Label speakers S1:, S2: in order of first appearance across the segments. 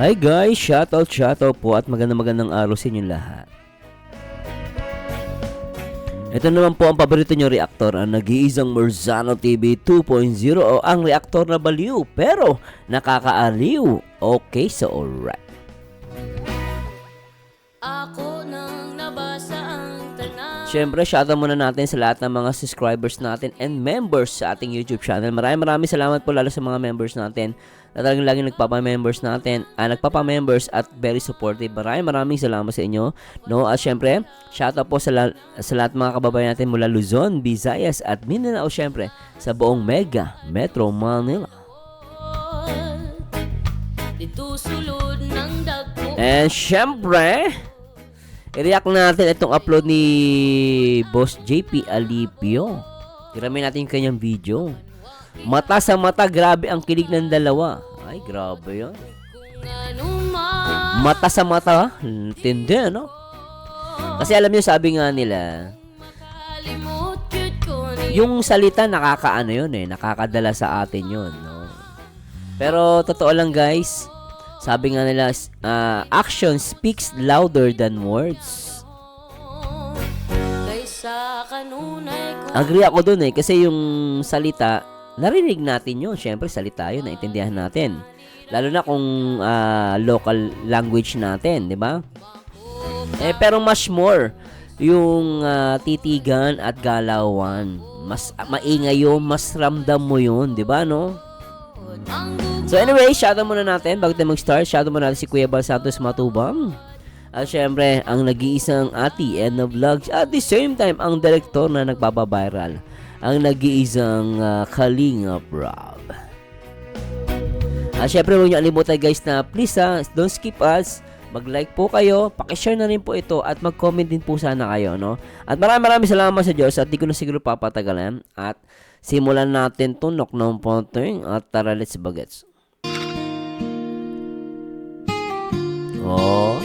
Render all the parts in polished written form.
S1: Hi guys, shoutout po at magandang araw sa inyong lahat. Ito naman po ang paborito nyo reaktor, ang nag-iisang Marzano TV 2.0 o ang reaktor na baliw pero nakakaaliw. Okay, so alright.
S2: Ako nang nabasa ang tanang.
S1: Siyempre, shoutout muna natin sa lahat ng mga subscribers natin and members sa ating YouTube channel. Maraming salamat po lalo sa mga members natin na talagang laging nagpapa-members natin, nagpapa-members at very supportive. Maraming salamat sa inyo. No? At siyempre, shoutout po sa lahat mga kababayan natin mula Luzon, Visayas at Mindanao, siyempre sa buong Mega Metro Manila.
S2: Dito sulod ng dagko.
S1: And siyempre, i-react natin itong upload ni Boss JP Alipio. Tiramin natin yung kanyang video. Mata sa mata, grabe ang kilig ng dalawa. Ay, grabe yan. Mata sa mata, tindi, no? Kasi alam niyo, sabi nga nila, yung salita nakakaano yun nakakadala sa atin yun, no? Pero totoo lang guys, sabi nga nila, action speaks louder than words. Agree ako dun kasi yung salita, narinig natin yun. Siyempre, salita yun, naintindihan natin. Lalo na kung local language natin, di ba? Pero much more, yung titigan at galawan. Mas maingay yun, mas ramdam mo yun, di ba, no? So anyway, shoutout muna natin. Bago tayo mag-start, shoutout muna natin si Kuya Bal Santos Matubang. At syempre, ang nag-iisang ati and na vlogs. At the same time, ang director na nagpapaviral. Ang nag-iisang Kalingap Rob. At syempre, huwag niyo alimutan guys na please don't skip us. Mag-like po kayo, pakishare na rin po ito at mag-comment din po sana kayo, no? At maraming salamat sa Diyos at di ko na siguro papatagalan. At simulan natin to nok ng ponting at tara let's bagets. Oh.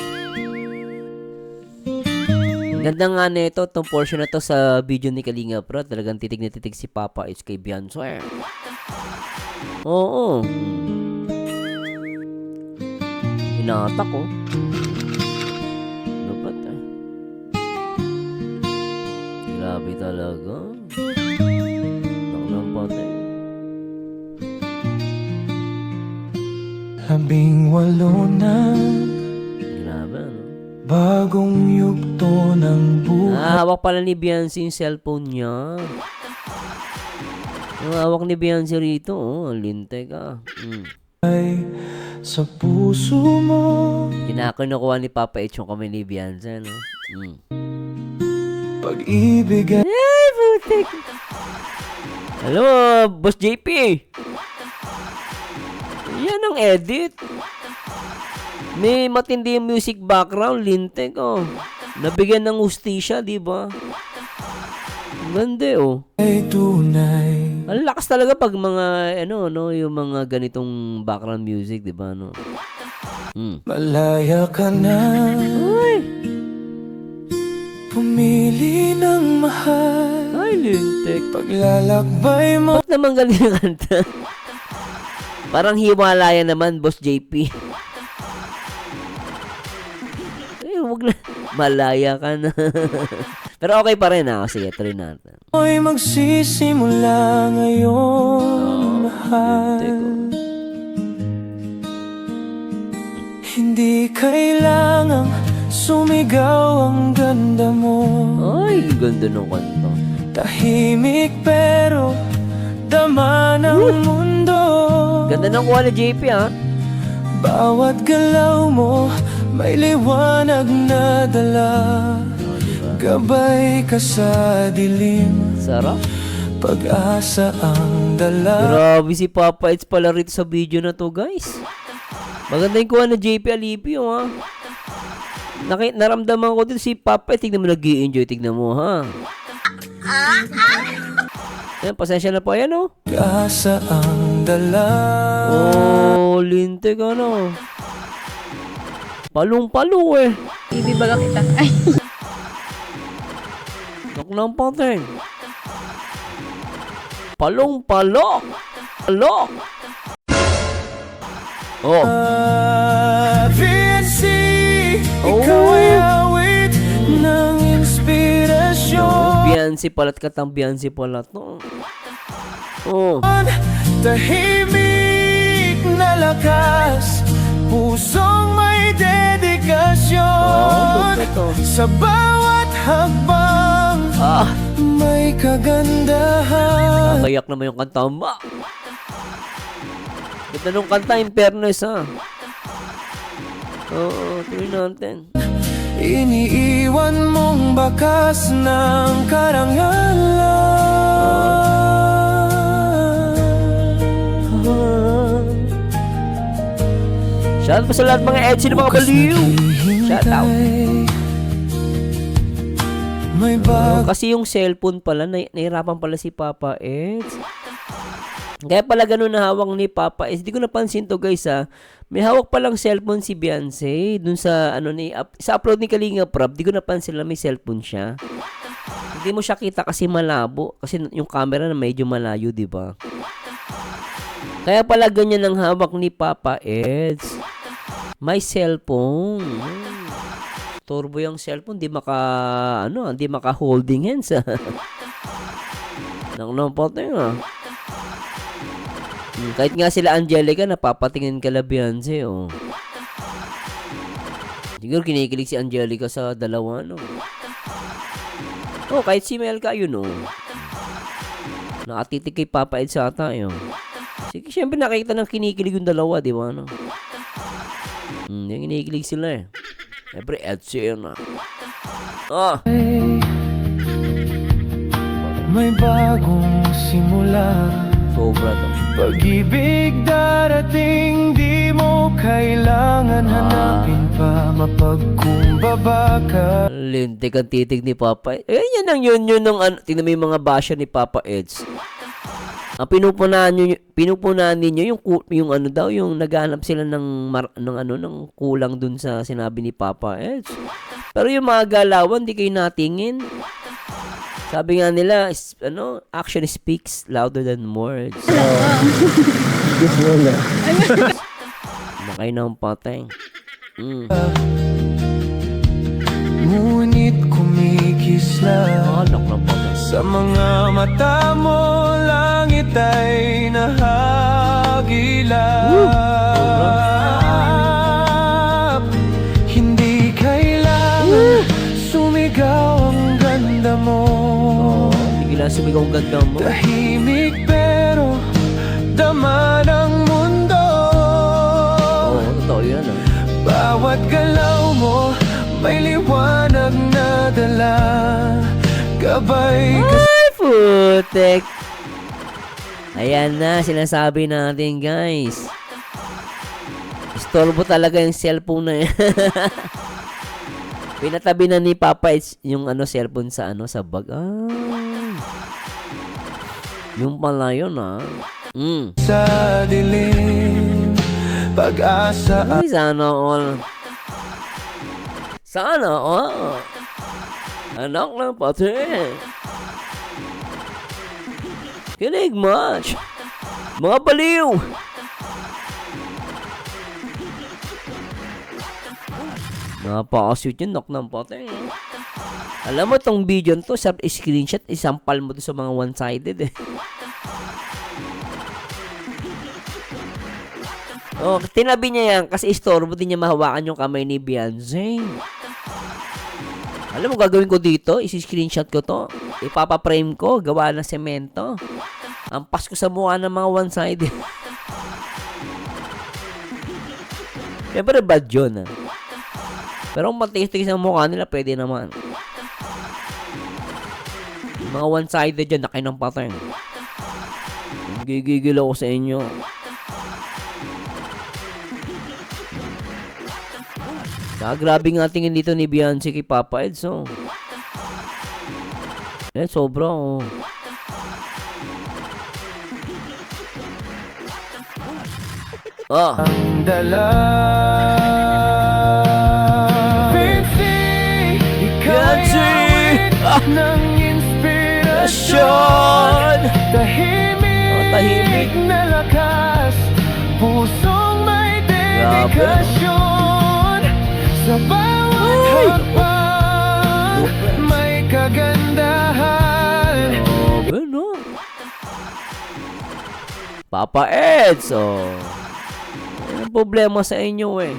S1: Ganda nga nito, itong portion na to sa video ni Kalinga Pro. Talagang titig na titig si Papa H kay Beyonce. Oo. Hinatak ko. Dapat grabe talaga. Naklang patay.
S3: 18 na.
S1: Grabe, ano?
S3: Bagong yugto ng buhay.
S1: Hawak pala ni Beyonce yung cellphone niya. Yung hawak ni Beyonce rito, linte ka.
S3: Sa puso mo.
S1: Kinakuha ni Papa H yung kami ni Beyonce, no?
S3: Pag-ibig ay
S1: butik. Hello, Boss JP. Yan ang edit. May matindi yung music background, linte ko. Nabigyan ng ustisya, di ba? Ganda,
S3: tunay.
S1: Ang lakas talaga pag mga, yung mga ganitong background music, di ba, no?
S3: Malaya ka na.
S1: Uy!
S3: Pumili ng mahal.
S1: Ay, lintik.
S3: Paglalakbay mo.
S1: Ba't naman ganyan kanta? Parang Himalaya naman, Boss JP. Wag na. Malaya ka na. Pero okay pa rin Sige, tuloy natin.
S3: Ay magsisimula ngayon, mahal. Hindi kailangang sumigaw ang ganda mo.
S1: Ay, ganda ng kanta.
S3: Tahimik pero dama ng mundo.
S1: Ganda ng kuha ni JP,
S3: Bawat galaw mo may liwanag na dala. Gabay ka sa dilim.
S1: Sarap.
S3: Pag-asa ang dala.
S1: Grabe si Papa It's pala rito sa video na to, guys. Maganda yung kuha ni JP Alipio, Naramdaman ko dito si Papa It's. Tignan mo, nag-i-enjoy. Tignan mo, Ayan, pasensya na po. Ayan,
S3: Pag-asa ang dala.
S1: Linte ka, Palong-palo,
S4: Ibibaga kita. Ay.
S1: Naklang pateng. Palong-palo. Palo. Oh.
S3: Ikaw ay awit ng inspirasyon.
S1: Beyonce pala't katang Beyonce pala to. Oh.
S3: Tahimik na lakas, pusong may dedikasyon.
S1: Ito.
S3: Sa bawat hakbang may kagandahan.
S1: Kayak naman yung kanta mo. Ganda nung kanta, Impernes ha. Oo, tuloy natin.
S3: Iniiwan mong bakas ng karangalan.
S1: Shout out po sa lahat mga EDSI ng mga baliw. Shout out.
S3: May bago.
S1: Kasi yung cellphone pala, nahirapan pala si Papa Eds. Kaya pala ganun na hawak ni Papa Eds. Di ko napansin to guys ha. May hawak palang cellphone si Beyonce. Dun sa, sa upload ni Kalinga Prab, di ko napansin na may cellphone siya. Hindi mo siya kita kasi malabo. Kasi yung camera na medyo malayo, di ba? Kaya pala ganyan ang hawak ni Papa Eds. May cellphone. Turbo yung cellphone, di maka holding hands. Nang patay nga. Kahit nga sila Angelica, napapatingin kala Beyonce, oh. Siguro kinikilig si Angelica sa dalawa, no? Oh, kahit si Melka, yun, oh. Nakatitig kay Papa Ed sa ata, yun. Sige, syempre nakita ng kinikilig yung dalawa, di ba, no? Yung kinikilig sila, eh. Siyempre, Etsy yun, ah. Ah!
S3: May bagong simula.
S1: Sobra to.
S3: Pag-ibig darating, di mo kailangan hanapin pa, mapagkumbaba ka.
S1: Lintik ang titig ni Papa Eds. Yan ang yun ng ano. Tingnan mo yung mga basher ni Papa Eds. Ang pinupunahan ninyo yung ano daw, yung naghanap sila ng kulang dun sa sinabi ni Papa Eds. Pero yung mga galawan, di kayo natingin. Sabi nga nila, action speaks louder than words. Nakay na ang patay.
S3: Ngunit kumikisla
S1: Anak ng patay.
S3: sa mga mata mo, langit ay nahagilap. Hindi kailangan sumigaw ang ganda mo.
S1: Hindi lang sumigaw ang ganda mo.
S3: Tahimik pero dama ng mundo.
S1: Oo, totoo yan, ah.
S3: Bawat galaw mo may liwanag na dala. Gabay ka
S1: Ay, putek. Ayan na, sinasabi natin, guys. Istorbo talaga yung cellphone na yan. Pinatabi na ni Papa yung cellphone sa bag. Yung pala yun, ah.
S3: sa dilim. Pag-asa
S1: Ay, sana all. Sana all. Anak ng pati. Kinig much. Mga baliw. Napakasweet yun, knock ng pati. Alam mo tong video to, sa screenshot, isampal mo to sa mga one-sided, eh. Oh, tinabi niya yan kasi istorbo din niya mahawakan yung kamay ni Beyonce. Alam mo, gagawin ko dito, isi-screenshot ko to. Ipapa-frame ko, gawa ng semento. Ampas ko sa mukha ng mga one-sided. Siyempre, bad yun, ah. Pero kung matiis-tiis ang mukha nila, pwede naman. Yung mga one-sided dyan, nakinang patay. Gigigil ako sa inyo. Grabe nga tingin dito ni Beyonce kay Papa Eds, oh. Sobra, oh.
S3: ang dala. Pinsi, ika'y awit ng inspirasyon. Tahimik na lakas, pusong may dedikasyon. Sa bawat pa may kagandahan.
S1: Grabe, no? Papa Eds, oh. Yan ang problema sa inyo, eh.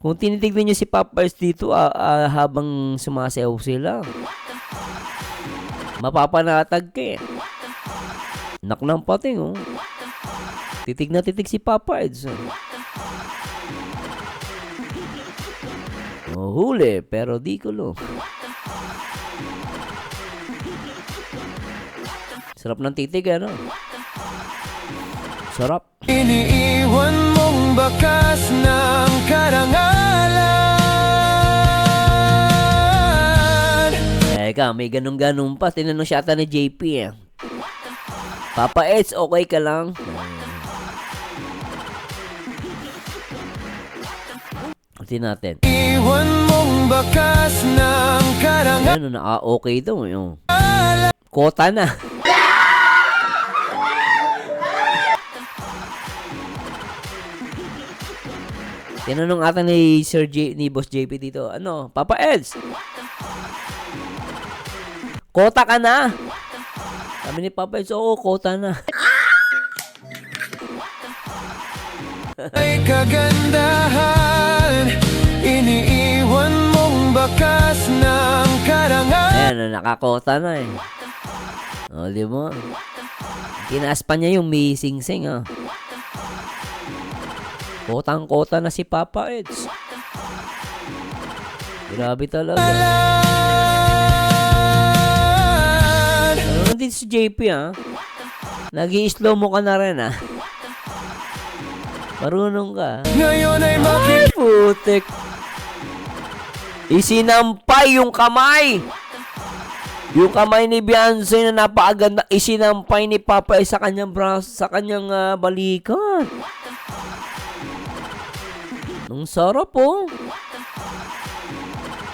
S1: Kung tinitignan nyo si Papa Eds dito, habang sumasayaw sila, mapapanatag ka, eh. Nak ng pating, oh. Titig na titig si Papa Eds, oh. Oh, huli, pero di kulo. Sarap ng titig, ano? Sarap.
S3: Iniiwan mong bakas ng karangalan.
S1: Teka, may ganun-ganun pa. Tinanong siya ata ni JP, eh. Papa Eds, okay ka lang? Ulitin natin.
S3: Iwan mong bakas ng karangalan.
S1: Ano, okay daw, yung. Kota na. Tinanong ata ni ni Boss JP dito, ano, Papa Eds, kota ka na? Sabi ni Papa Eds, oo, kota na.
S3: Ay kagandahan, iniiwan mong bakas ng karangalan.
S1: Ayan, nakakota na, eh. O, di mo? Kinaas pa niya yung may sing-sing, ah. Kotang-kota na si Papa Eds. Grabe talaga. Ano din si JP, ha? Nag-i-slow mo ka na rin, ha? Marunong ka.
S3: Ngayon ay
S1: Ay, putik. Isinampay yung kamay. Yung kamay ni Beyonce na napakaganda, isinampay ni Papa Eds sa kanyang braso, sa kanyang balikat. Ang sarap, oh.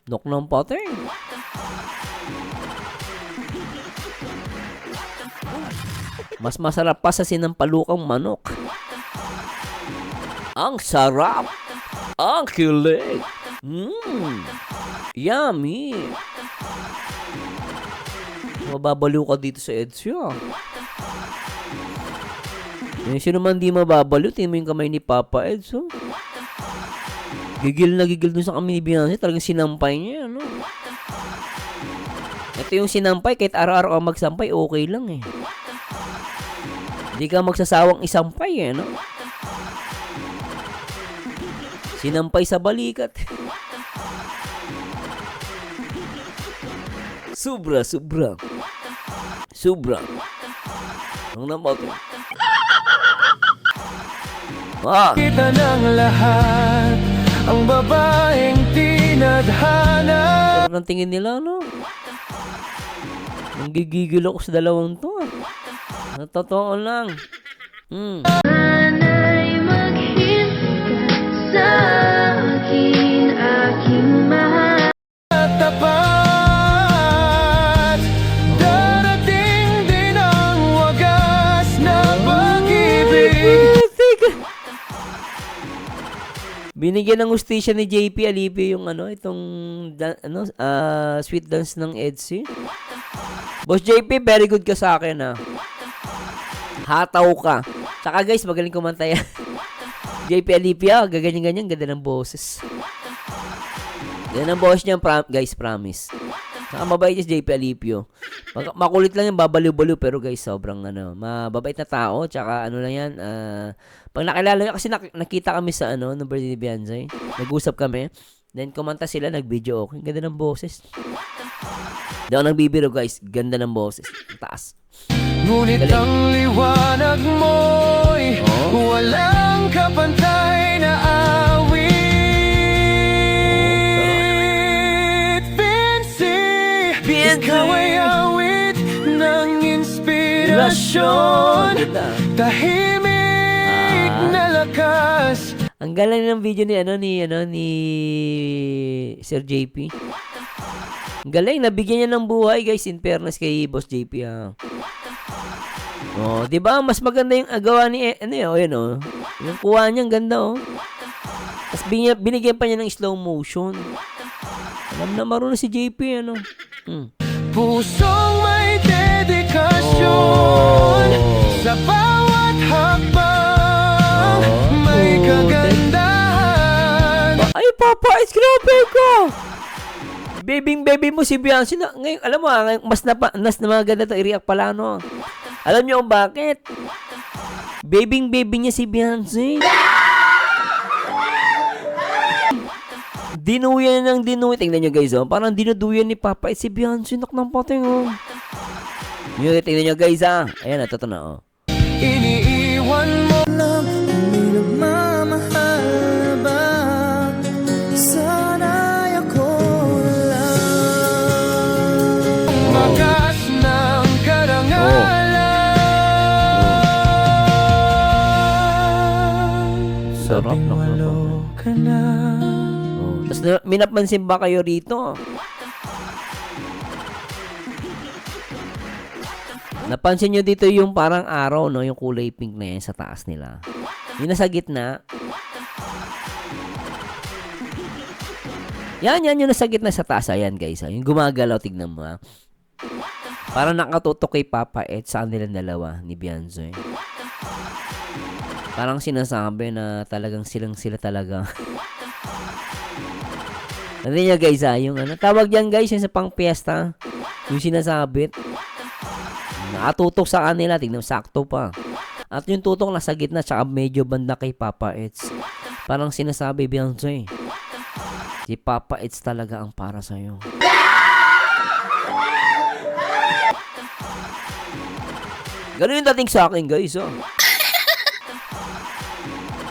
S1: Nok ng pating. Mas masarap pa sa sinampalukang manok. Ang sarap. Ang kilig. Yummy. Mababaliw ka dito sa Edsya. Sino man di mababaliw, tingin mo yung kamay ni Papa Eds, oh. Gigil na gigil dun sa kami ni Beyonce. Talagang sinampay niya, ano? Ito yung sinampay. Kahit araw-araw ka magsampay, okay lang, eh. Hindi ka magsasawang isampay, eh, no? Sinampay sa balikat. Sobra. Ang naman.
S3: kita ng lahat ang babaeng tinadhana.
S1: Sarap ng tingin nila, no? Nanggigigil ako sa dalawang to, ah. Sa totoo lang.
S2: Sana'y maghintay sa akin, aking mahal.
S3: Tapat, darating din ang wagas na pag-ibig.
S1: Binigyan ng hustisya ni JP Alipio yung itong sweet dance ng Edsy. Boss JP, very good ka sa akin, ha. Hataw ka. Saka guys, magaling kumanta yan. JP Alipio, gaganyan-ganyan, ganda ng boses. Yan ang boses niya, guys, promise. Saka mabait yung JP Alipio. Makulit lang yung babaliw-baliw, pero guys, sobrang mababait na tao. Tsaka lang yan, pag nakilala niya, kasi nakita kami sa nung birthday ni Beyonce. Nag-usap kami. Then, kumanta sila, nag-video okay. Ganda ng boses. Di ako nagbibiro, guys. Ganda ng boses. Taas.
S3: Ngunit
S1: Galing.
S3: ang liwanag mo'y walang kapantay na awit. Fancy, ikaw ay awit ng inspirasyon.
S1: Ganda.
S3: Tahimik na lakas.
S1: Ang galing ng video ni Sir JP. Ang galing, nabigyan niya ng buhay, guys, in fairness kay Boss JP, ha. Oh, 'di ba? Mas maganda yung agawa ni yun, oh. Yung kuha niya, ang ganda, oh. Tapos binigyan pa niya ng slow motion. Alam na marunong si JP, ano?
S3: Pusong may dedikasyon sa bawat hakbang. May kagandahan.
S1: Ay, Papa, it's grabe ko! Baby mo si Beyonce na. Ngayon, alam mo, ngayon, mas maganda ito i-react pala, no? Alam niyo kung bakit? Baby niya si Beyonce. Dinuyan ng dinuyan. Tingnan nyo guys, oh. Parang dinuduyan ni Papa si Beyonce. Nak ng pating, oh. Yun, tingnan nyo guys, ah. Ayan, ito na, oh.
S3: Iniiwan mo lang. Bakas ng karangalan.
S1: Sarap na
S3: Ka na.
S1: Oh. Tapos may napansin ba kayo rito? Napansin nyo dito yung parang araw, no? Yung kulay pink na yan sa taas nila. Yung nasa gitna. Yan, yung nasa gitna sa taas. Ayan, guys. Yung gumagalaw, tignan mo, ha? Parang nakatutok kay Papa at sa kanilang dalawa ni Beyonce. Parang sinasabi na talagang sila talaga. Ano niya, guys, ha? Yung ano, tawag yan, guys, yung sa pang piyesta. Yung sinasabit. Nakatutok sa kanila, tignan, sakto pa. At yung tutok nasa gitna, tsaka medyo banda kay Papa Eds. Parang sinasabi, Beyonce, si Papa Eds talaga ang para sa'yo. Ganun yung dating sa akin, guys, oh.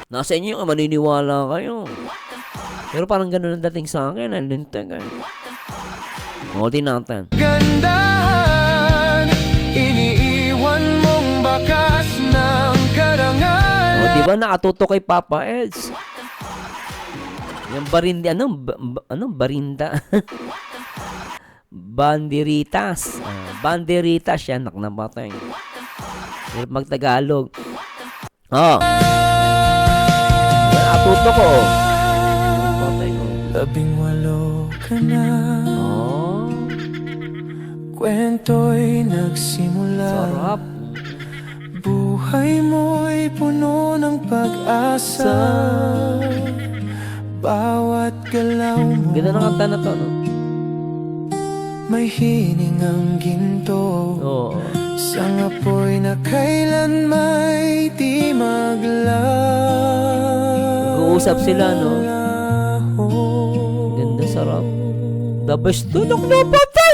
S1: Nasa inyo yung maniniwala kayo. Pero parang ganun ang dating sa akin, lintek, eh. Ulitin natin.
S3: Gandahan, iniiwan mong bakas ng karangalan.
S1: O, diba nakatutok kay Papa Eds? Yung barindi, anong barinda? Banderitas. Banderitas yan, naknabatay. Hirap magtagalog. Oh. Nakatutok ko. Naknabatay ko.
S3: 18 ka na.
S1: Oh.
S3: Kwento'y nagsimula.
S1: Sarap.
S3: Buhay mo'y puno ng pag-asa. Bawat galaw mo
S1: Ganda ng kanta na to, no?
S3: may hiningang ginto.
S1: Oo.
S3: Isang apoy na kailan may di maglaho.
S1: Nag-uusap sila, no? Ganda, sarap. The best tulog na patay!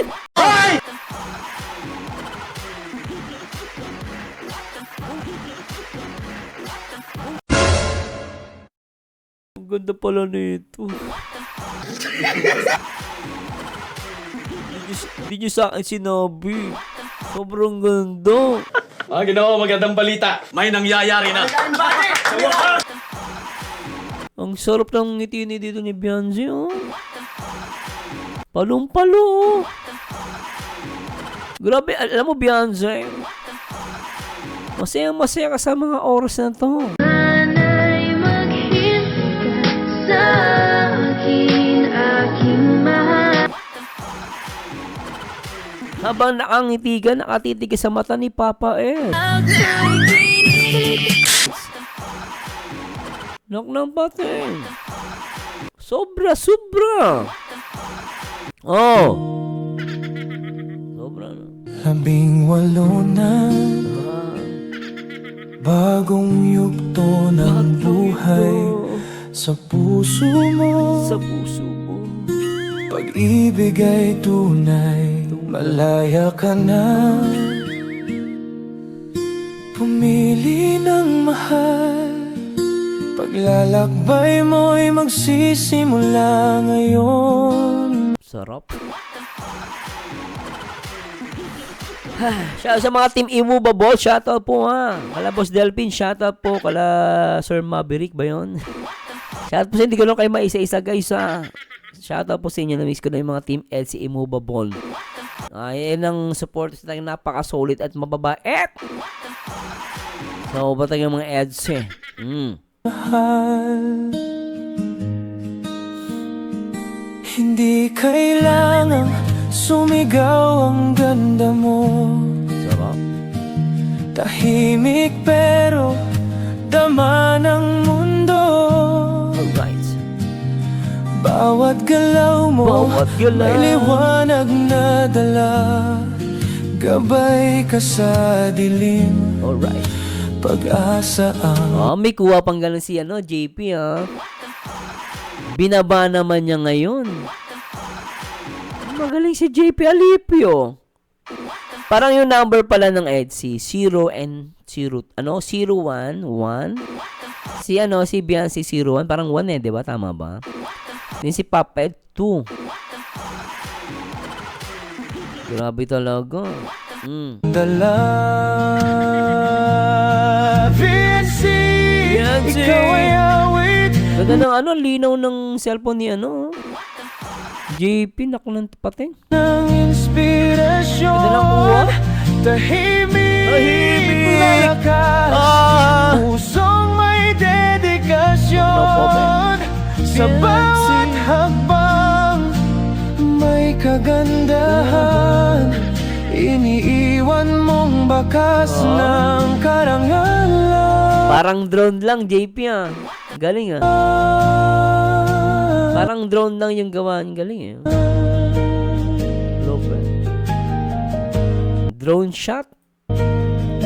S1: Ang ganda pala nito. Hindi nyo sa akin sinabi. Sobrang ganda.
S5: Ginoo, magandang balita. May nangyayari na.
S1: Ang sarap ng ngiti ni dito ni Beyonce, oh. Palong-palo, oh. Grabe, alam mo, Beyonce, masaya ka sa mga oras na to.
S2: Sana'y maghintay sa akin, aking mahal.
S1: Habang nakangiti ka, nakatitig ka sa mata ni Papa Ed. Nok ng patay. Sobra. Oh. Sobra na.
S3: 18 na bagong yugto ng buhay sa puso mo.
S1: Sa puso mo.
S3: Pag-ibig ay tunay, malaya ka na. Pumili ng mahal, paglalakbay mo'y magsisimula ngayon.
S1: Sarap. Shout out sa mga team Immovable, shout out po, ha. Kala Boss Delphin, shout out po. Kala Sir Maverick ba yun? Shout out po sa hindi ko lang kayo maisa-isa, guys, ha. Shout out po sa inyo, na-miss ko na yung mga team LC Immovable. Yan ang support sa tayong napaka-solid at mababait. So, ba tayong mga ads, eh?
S3: Mahal, Hindi kailangang sumigaw ang ganda mo.
S1: Sarap.
S3: Tahimik pero dama ng mundo.
S1: Alright.
S3: Bawat galaw mo
S1: Bawat galaw.
S3: may liwanag na dala. Gabay ka sa dilim,
S1: Alright.
S3: pag-asa ang
S1: May kuha pang galang si JP Binaba naman niya ngayon. Magaling si JP Alipio. Parang yung number pala ng EDSI 0 and 0 01 1. Si Biancy 01 parang 1 di ba? Tama ba? Then si Papa Ed 2. Grabe talaga.
S3: dala. Vinci, ikaw ay awit.
S1: Ganda ng linaw ng cellphone ni JP, naku ng pating.
S3: Ng inspirasyon,
S1: Ganda ng kuha.
S3: tahimik na lakas, pusong may dedikasyon. Sa bawat hakbang may kagandahan, iniiwan mong bakas ng karangalan.
S1: Parang drone lang, JP Galing Parang drone lang yung gawaan. Galing Lopez. Drone shot.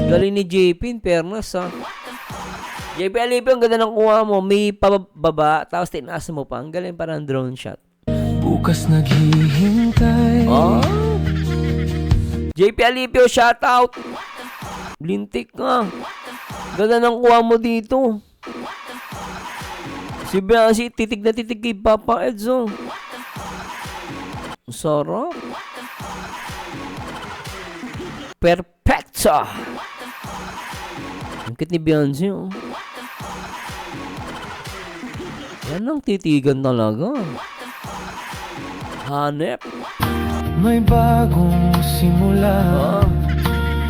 S1: Galing ni JP in fairness JP Alipio, ang ganda ng kuha mo. May pababa, tapos tinaas mo pa. Ang galing parang drone shot.
S3: Bukas naghihintay.
S1: JP Alipio, shout out. Lintik ka. Ganda ng kuha mo dito. Si Biancy, titig na titig kay Papa Edzo. Sarap. Perfecto. Ang cute ni Biancy, Yan ang titigan talaga. Hanep.
S3: May bagong simula.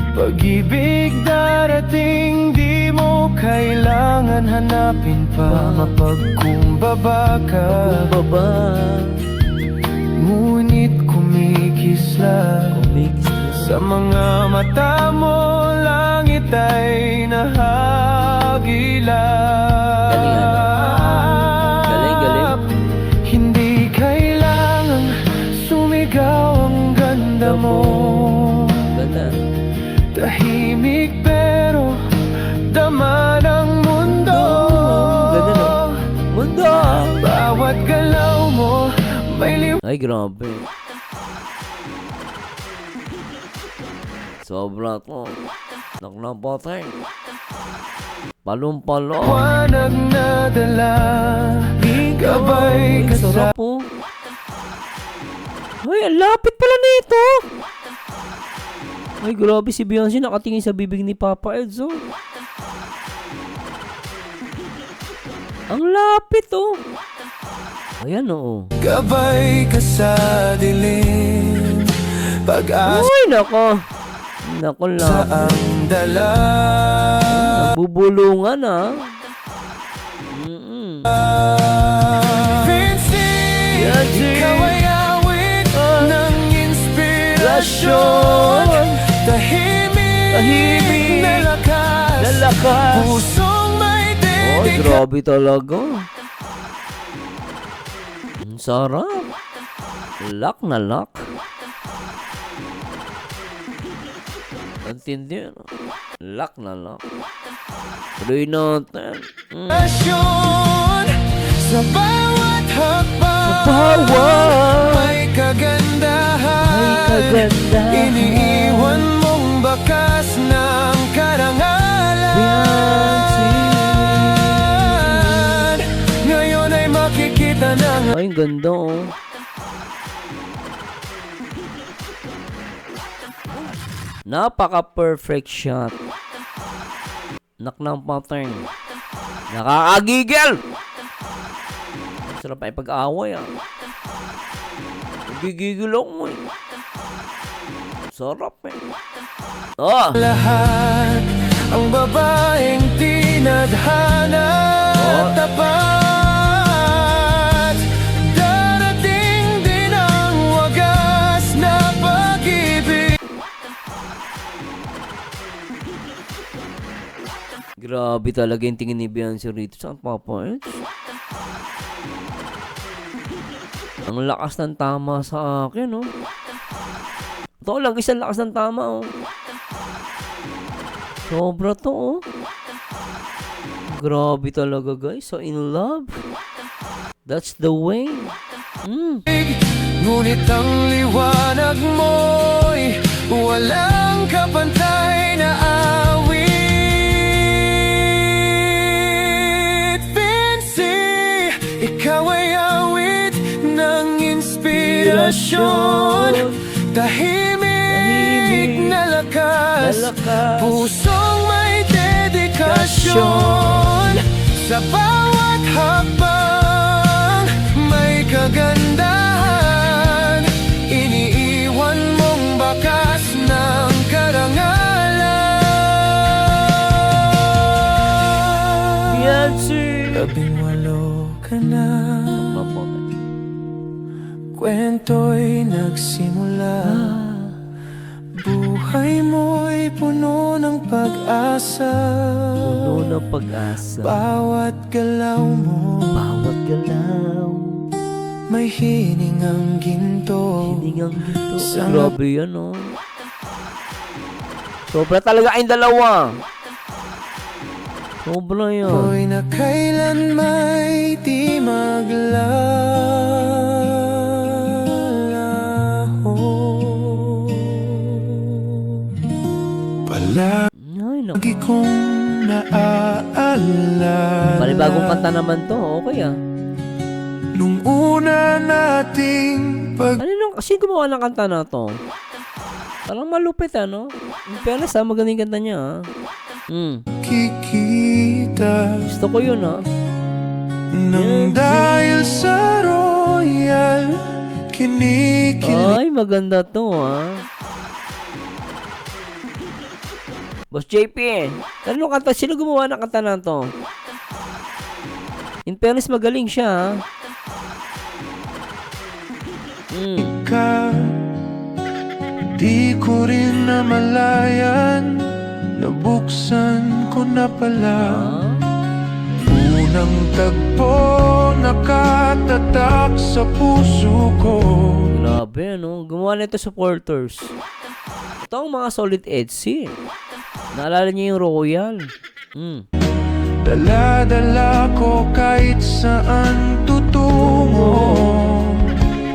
S3: Pag-ibig darating, di mo kailangan hanapin pa. Mapagkumbaba ka, ngunit kumikislap. Sa mga mata mo, langit ay nahagilap. Hindi kailangang sumigaw ang ganda mo. Tahimik pero dama ng mundo. Bawat galaw mo may liwanag.
S1: Ay, grabe. Sobra to. Naknapatay. Palong-palo.
S3: Na dala, gabay ka sa
S1: Sarap po. Ay, ang lapit pala nito. Ay, grabe si Beyonce nakatingin sa bibig ni Papa Edzo. Ang lapit Ayan
S3: gabay ka sa dilim, pag-asa
S1: Uy, nako. Nako lang.
S3: ang dala.
S1: Bubulungan
S3: Vinci, ikaw ay awit ng inspirasyon. Tahimik na lakas, pusong may
S1: Ay, grabe talaga. Ang sarap. Lock na lock. Ang tindi, Lock na lock. Tuloy natin.
S3: dedikasyon. Sa bawat hakbang may kagandahan. Iniiwan mong bakas ng karangalan. Ngayon ay makikita ng
S1: Ay, ang ganda Napaka-perfect shot. Knock ng pattern. Nakakagigil! Sarap ay pag-away Nagigigil ako Sarap
S3: lahat. Ang babaeng tinadhana, tapat, darating din
S1: Grabe talaga yung tingin ni Beyonce rito sa Papa Eds. Ang lakas ng tama sa akin, oh. Ito lang, isang lakas ng tama, oh. Sobra to, oh. Grabe talaga, guys. So in love. That's the way.
S3: Ngunit ang liwanag mo'y walang kapantay na awit. Fancy, ikaw ay awit ng inspirasyon. Tahimik na lakas, pusong may dedikasyon. Sa bawat hakbang may kagandahan. Iniiwan mong bakas ng karangalan.
S1: Beyonce.
S3: 18 ka na, kwento'y nagsimula. Buhay mo'y puno ng pag-asa.
S1: Puno ng pag-asa.
S3: Bawat galaw mo,
S1: Bawat galaw.
S3: may hiningang ginto.
S1: Hiningang ginto. Grabe yan, oh. Sobra talaga kayong dalawa. Sobra yan.
S3: Ako'y na kailan may di maglalaho.
S1: Ay, naku.
S3: Palagi kong naaalala.
S1: Panibagong kanta naman to. Okay, ah.
S3: Nung una nating
S1: Sino gumawa ng kanta na to? Parang malupit, ano? In fairness, ah. Magaling kanta niya, ah.
S3: pagkikita.
S1: Gusto ko yun, ah.
S3: Nang dahil sa royal kinikilig.
S1: Ay, maganda to, ah. Boss JP, ano kanta? Sino gumawa ng kanta na to? In fairness, magaling siya, ah.
S3: Ka, di ko rin namalayan, nabuksan ko na pala. Unang tagpo, nakatatak sa puso ko.
S1: Grabe, ano? Gumawa nito supporters. Ito ang mga solid EDC. Naalala niyo yung Royal.
S3: Dala-dala ko kahit saan tutungo.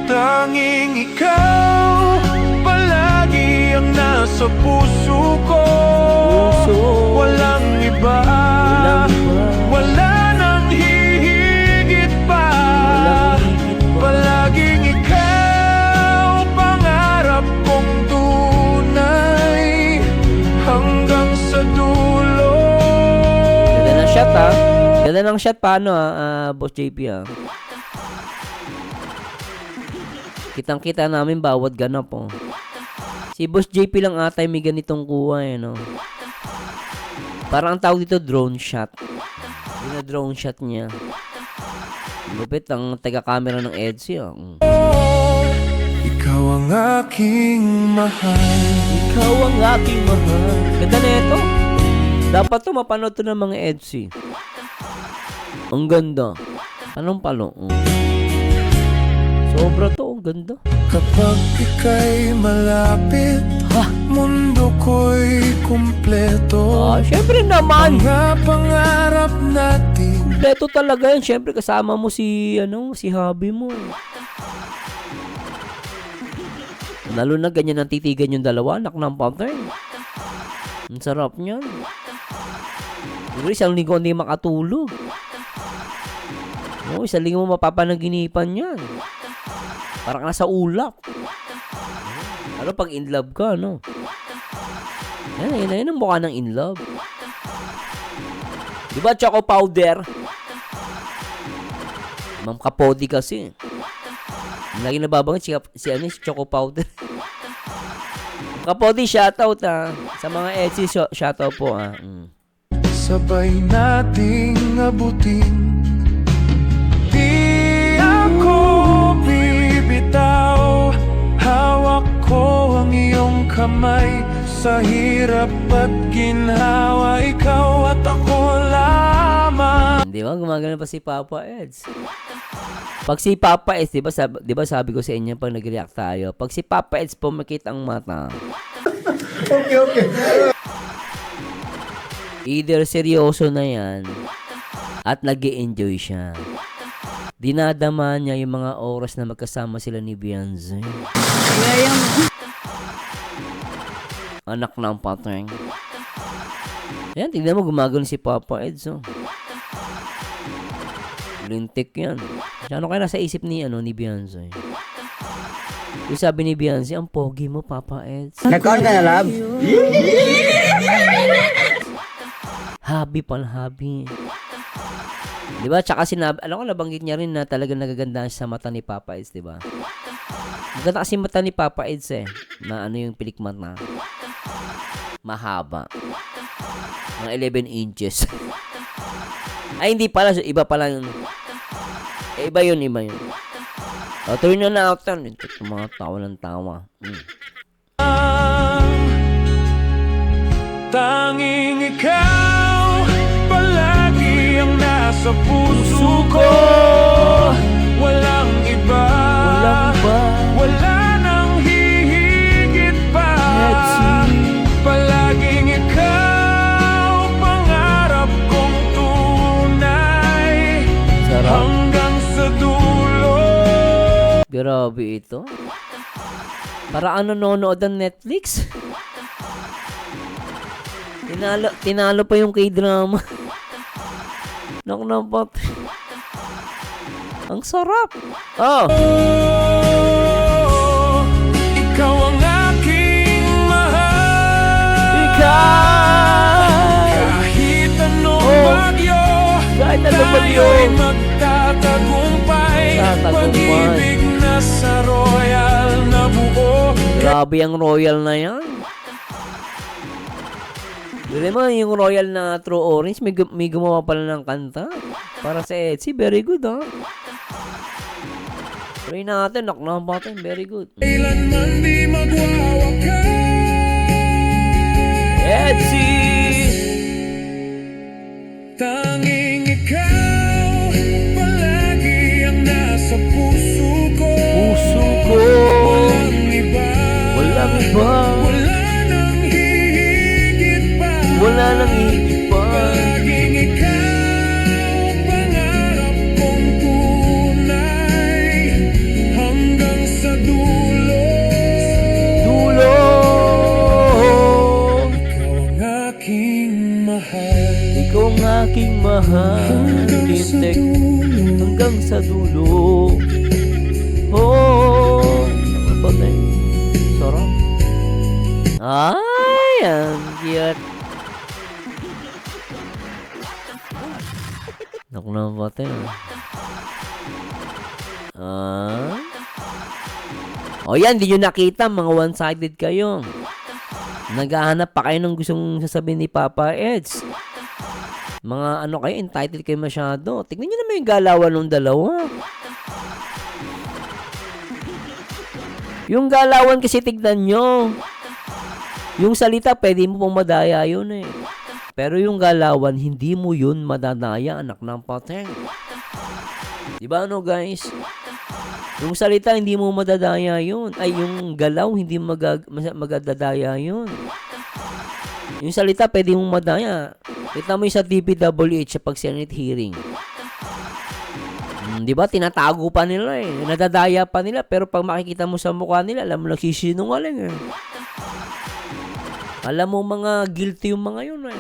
S3: Tanging ikaw palagi ang nasa puso ko. Walang iba, wala nang hihigit pa. Palaging ikaw pangarap kong tunay hanggang sa dulo.
S1: Ganda ng shot, ah. Ganda ng shot. Paano, Boss JP, ah? Kitang-kita namin bawat ganap, oh. Si Boss JP lang ata may ganitong kuha, eh, no? Parang ang tawag dito, drone shot. Yung drone shot niya. Lupit ang taga-camera ng EDC, oh.
S3: Ikaw ang aking mahal.
S1: Ikaw ang aking mahal. Ganda na ito. Dapat to mapanood to ng mga EDC. Ang ganda. Anong palo? Sobra to. Ang ganda.
S3: Kapag ika'y malapit, mundo ko'y kumpleto.
S1: Syempre naman.
S3: Mga pangarap natin.
S1: Kompleto talaga yan. Syempre kasama mo si hubby mo. Lalo na ganyan ang titigan yung dalawa. Anak ng pattern. Ang sarap niyan. Siguro isang linggo hindi makatulog. No, isang linggo mo mapapanaginipan yan. Parang nasa ulap. Ano pag in love ka, no? Yan ang mukha ng in love. Diba choco powder? Ma'am Kapodi kasi. Lagi nababanggit si choco powder. Kapodi, shoutout, ah. Sa mga Etsy, shoutout po, ah.
S3: Sabay nating abutin. Di ako bibitaw. Hawak ko ang iyong kamay. Sa hirap at ginhawa, ikaw at ako
S1: Di ba? Gumagano pa si Papa Eds. Pag si Papa Eds, di ba sabi ko sa inyo pag nag-react tayo, pag si Papa Eds pumakit ang mata,
S6: Okay.
S1: either seryoso na yan at nag-i-enjoy siya. Dinadama niya yung mga oras na magkasama sila ni Beyonce.
S4: Kaya yung...
S1: Anak ng pateng. Ayan, tignan mo, gumagano si Papa Eds, oh. Lintik yan. Ano kaya nasa isip ni Beyonce? Yung sabi ni Beyonce, ang pogi mo, Papa Eds.
S6: Nag-on ka na, love?
S1: Hobby pala, hobby. Diba? Tsaka sinabi, alam ko, nabanggit niya rin na talagang nagaganda siya sa mata ni Papa Eds, diba? Maganda kasi mata ni Papa Eds eh. Na ano yung pilik mata. Mahaba. Mga 11 inches. Ay, hindi pala. Iba pala yun. Iba yun. O, tuloy na natin. Ito mga tawa ng tawa.
S3: Tanging ikaw palagi ang nasa puso ko. Walang iba, wala nang hihigit pa. Palaging ikaw pangarap kong tunay.
S1: Sarap.
S3: Hanggang sa dulo.
S1: Grabe ito. Para ano nanonood ng Netflix? Tinalo pa yung K-drama. Naknapat. Ang sarap. Oh.
S3: Ikaw ang aking mahal.
S1: Ikaw.
S3: Kahit anong bagyo,
S1: Kahit anong bagyo.
S3: tayo'y magtatagumpay.
S1: Tatagumpay.
S3: Pag-ibig na sa royal na buo.
S1: Grabe ang royal na yan. Dili mo, yung royal na True Orange, may gumawa pala ng kanta. Para sa Etsy, very good, ha? Try natin, naknapatin, very good.
S3: Kailanman di magwawakas.
S1: Etsy!
S3: Tanging ikaw palagi ang nasa puso ko.
S1: Puso ko.
S3: Walang iba,
S1: Walang iba.
S3: wala nang hihigit pa.
S1: Wala nang higit pa.
S3: Palaging ikaw pangarap kong tunay. Hanggang sa dulo.
S1: Dulo.
S3: Ikaw ang aking mahal.
S1: Ikaw ang aking mahal.
S3: Hanggang sa
S1: Lintik.
S3: dulo.
S1: Hanggang sa dulo. Oh. Nakapatay. Sarap. Ay, ang cute. Naku na batay O yan, di nyo nakita, mga one-sided kayo. Naghahanap pa kayo ng gustong sasabihin ni Papa Eds. Mga ano kayo, entitled kayo masyado. Tignan nyo naman yung galawan ng dalawa. Yung galawan kasi tignan nyo. Yung salita, pwede mo pong madaya yun eh. Pero yung galawan, hindi mo yun madadaya, anak ng pateng. Diba ano guys? Yung salita, hindi mo madadaya yun. Ay, yung galaw, hindi magadadaya yun. Yung salita, pwede mong madaya. Kita mo yung sa DPWH sa pag-Senate hearing. Diba? Tinatago pa nila eh. Nadadaya pa nila. Pero pag makikita mo sa mukha nila, alam mo lang sisinungaling eh. Alam mo mga guilty yung mga yun eh.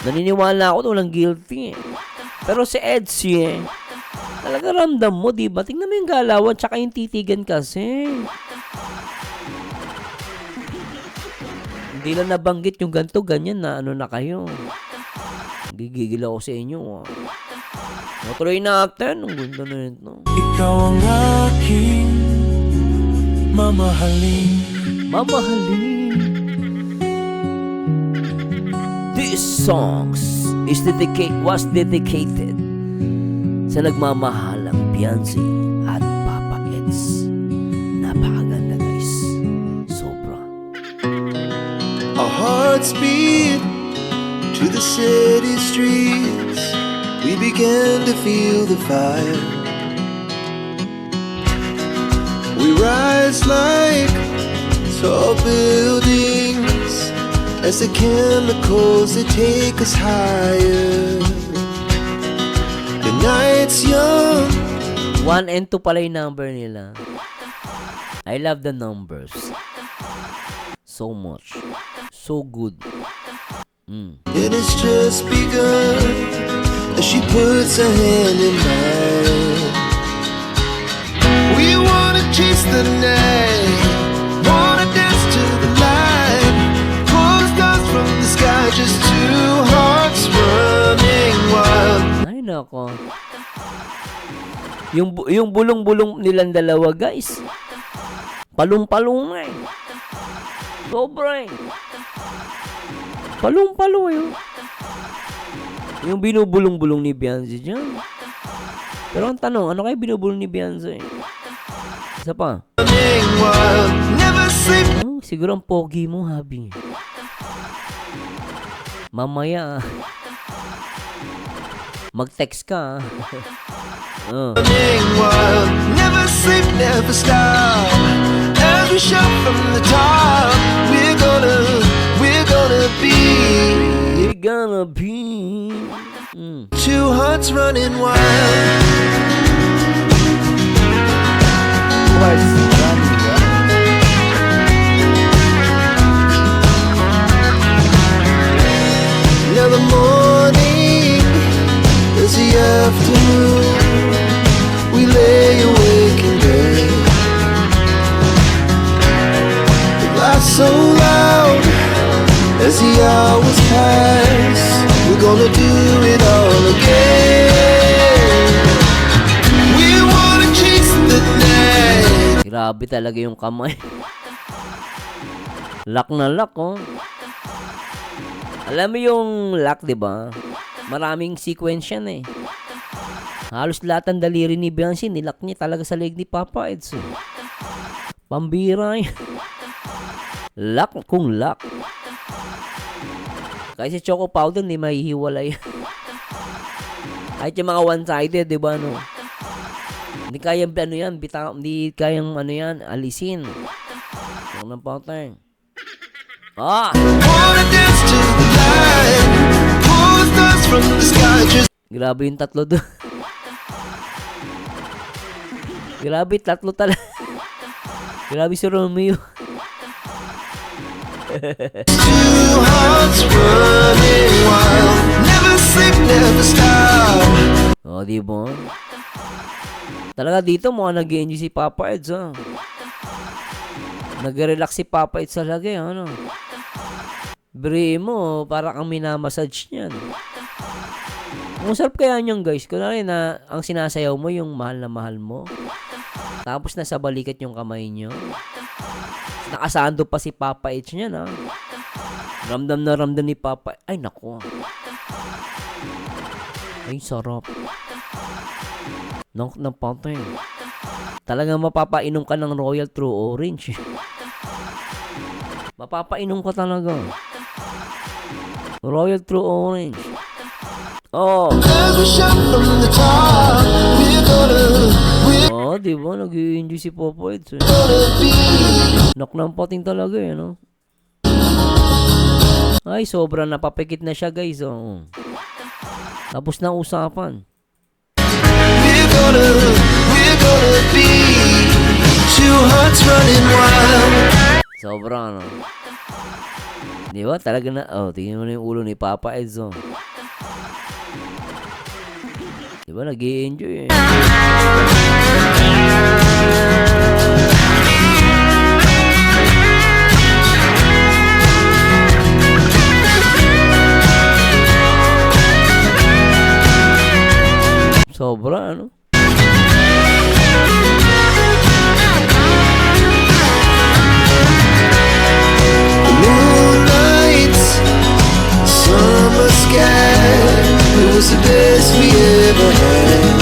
S1: Naniniwala ako na walang guilty eh. Pero si Etsy eh, talaga ramdam mo, diba? Tingnan mo yung galawan tsaka yung titigan kasi. Hindi lang nabanggit yung ganito, ganyan na ano na kayo. Gigigil ako sa inyo ah. Matuloy natin. Ang ganda na ito.
S3: Ikaw ang aking mamahalin.
S1: Mamahalin. This songs was dedicated sa nagmamahalang Beyonce at Papa Eds. Napakaganda guys. Sobra.
S7: Our hearts beat to the city streets we began to feel the fire. We rise like tall buildings as the chemicals that take us higher. The night's young.
S1: 1 and 2 pala yung number nila. I love the numbers. So much. So good.
S7: It has just begun as she puts her hand in mine. We wanna chase the night, wanna dance to the light, pull stars from the sky, just two hearts running wild.
S1: Ay, nako. Yung bulong-bulong nilang dalawa, guys. Palong-palong eh. Sobra eh. Palong-palong eh. Yung binubulong-bulong ni Beyonce dyan. Pero ang tanong, ano kayo binubulong ni Beyonce? Isa pa.
S7: Running wild, never sleep.
S1: Oh, siguro ang pogi mo, habi. Mamaya, mag-text ka.
S7: Running wild, never sleep, never stop. As we shout from the top, we're gonna be
S1: You're gonna be.
S7: two hearts running wild. Now the morning is the afternoon. We lay awake in bed. The laughs so loud as the hours pass. We're gonna do it all again. We wanna chase the night.
S1: Grabe talaga yung kamay. Lock na lock, oh. Alam mo yung lock, di ba? Maraming sequence yan eh. Halos lahat ng daliri ni Beyonce, nilock niya talaga sa leg ni Papa Eds. Eh. Pambira yan. Lock kung lock. Kasi choco powder, hindi mahihiwalay. Kahit yung mga one-sided, di ba, no? Hindi kayang, ano yan, hindi kayang, ano yan, alisin. Huwag ng powder. Ah!
S7: Wanna dance to the light, pull stars from the sky, just
S1: Grabe yung tatlo doon. Grabe, tatlo talaga. Grabe si Romeo.
S7: two hearts running wild. Never sleep, never stop.
S1: O, di ba? Talaga dito, mukhang nag-enjoy si Papa Eds, ha? Nag-relax si Papa Eds talaga, ano? Bri mo, para kang minamassage niyan. Ang sarap kaya niyan, guys. Kunwari na ang sinasayaw mo yung mahal na mahal mo. Tapos nasa balikat yung kamay niyo. Nakasando pa si Papa Eds niyan, ha? Ramdam na ramdam ni Papa. Ay, naku. Ay, sarap. Ng patay. Talagang mapapainom ka ng Royal True Orange. Mapapainom ka talaga. Royal True Orange. Oh.
S7: As we shout from the top, we're
S1: Oh, di ba? Nag-i-enjoy si Papa Eds, eh.
S7: gonna be
S1: Knock ng pating talaga, eh, no? Ay, sobrang napapikit na siya, guys, oh. Tapos na usapan.
S7: we're gonna be two hearts running wild.
S1: Sobra, no? Di ba? Talaga na, oh, tingnan mo na yung ulo ni Papa Eds, oh. Di ba? Nag-i-enjoy, eh. Sobra, ano?
S7: Moonlight, summer sky, it was the best we ever had.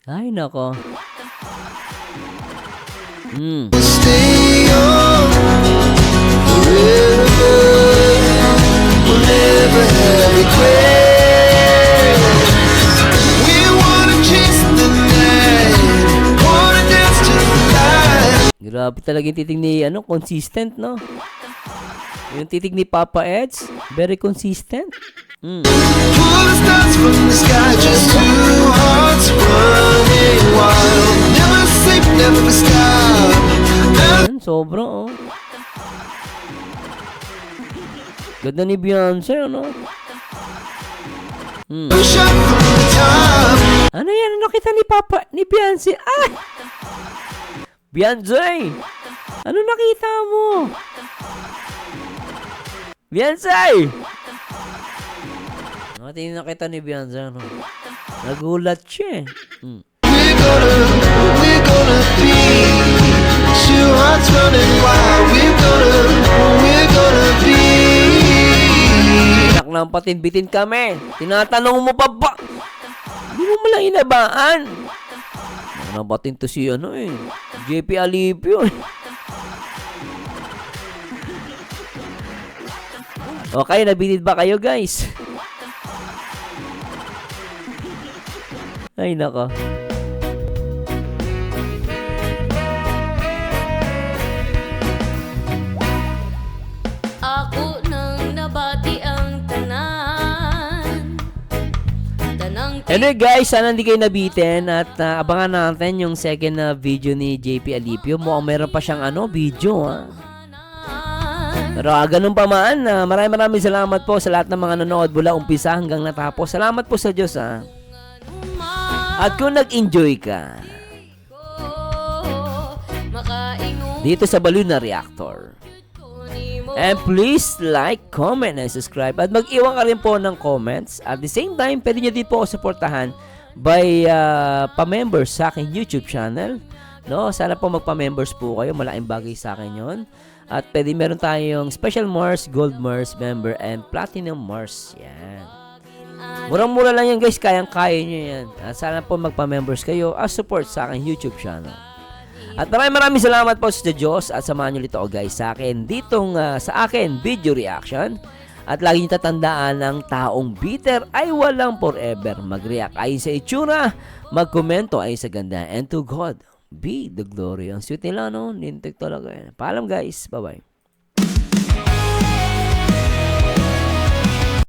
S1: Ay, nako.
S7: We'll stay on forever. We'll never have request. We wanna chase the night, wanna dance to the light.
S1: Grabe talaga yung titig ni, consistent, no? Yung titig ni Papa Eds, very consistent.
S7: Pull the stars from the sky, just two hearts running wild. Never sleep, never stop.
S1: Yan, sobra, oh. Ganda ni Beyonce, ano?
S7: Shot from the top.
S1: Ano yan? Ano kita ni Beyonce? Ah! Beyonce! Ano nakita mo? Beyonce! Ano nakita ni Beyonce, ano? Nagulat siya, eh.
S7: We're gonna be two hearts running wild. We're gonna be.
S1: Anak ng patin-bitin kami. Tinatanong mo pa ba? Hindi mo malang inabaan. Nabatin to si JP Alipio. Okay, nabitid ba kayo, guys? Ay, nako.
S2: Ako nang nabati ang tanan. Tanang
S1: Anyway guys, sana hindi kayo nabitin at abangan natin yung second na video ni JP Alipio. Mukhang meron pa siyang video Pero ganun pa man, maraming salamat po sa lahat ng mga nanood mula umpisa hanggang natapos. Salamat po sa Diyos At kung nag-enjoy ka dito sa Baluna Reactor, and please like, comment, and subscribe. At mag-iwan ka rin po ng comments. At the same time, pwede nyo din po ako supportahan by pa-members sa aking YouTube channel. No? Sana po magpa-members po kayo. Malaking bagay sa akin yon. At pwede meron tayong Special Mars, Gold Mars member, and Platinum Mars. Yan. Murang-mura lang yan guys. Kayang-kaya nyo yan. At sana po magpa-members kayo as support sa aking YouTube channel. At maraming salamat po sa Diyos at samahan nyo dito guys sa akin ditong sa akin video reaction. At lagi nyo tatandaan ng taong bitter ay walang forever. Mag-react ayon sa itsura, magkomento ayon sa ganda, and to God be the glory. Ang sweet nila, no? Nintik talaga yan. Paalam guys. Bye-bye.